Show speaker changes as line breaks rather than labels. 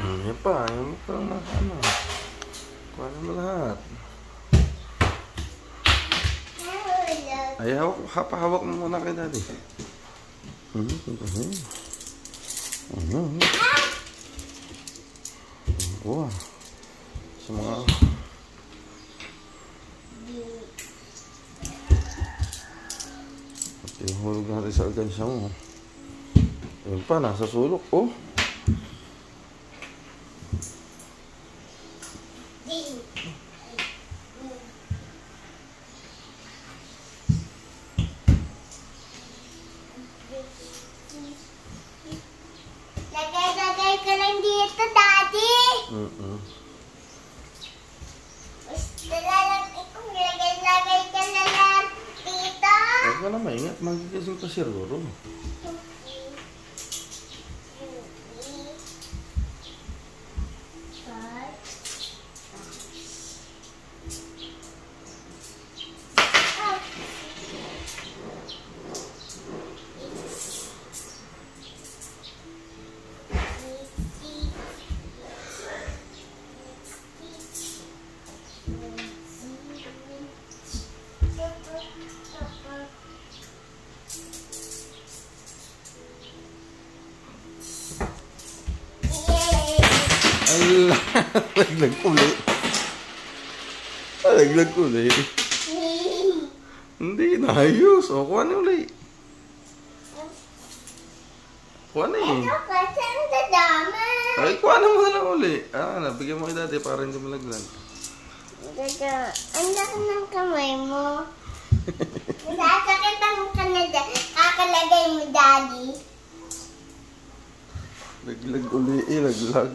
Yan pa, yung parang ano. Kuha mo lahat. Ay, hawak mo muna kay daddy. Wow. Sa mga... At yung hulog natin sa alkansya mo. Ayun pa, nasa sulok. Oh.
Lagay ka lang dito, Daddy. Lagay ka na lang dito.
Huwag ka na maingat. Magigising pa si Roro. Laglag uli. Laglag uli. Hindi, naayos. O, kuha na uli. Kuha na eh.
Ito kasi ang dadama.
Ay, kuha na muna lang uli. Nabigyan mo kay dati para hindi malaglag.
Ang laki ng kamay mo. Nasasakitan ka na dyan. Kakalagay mo, Daddy.
Laglag uli eh, laglag.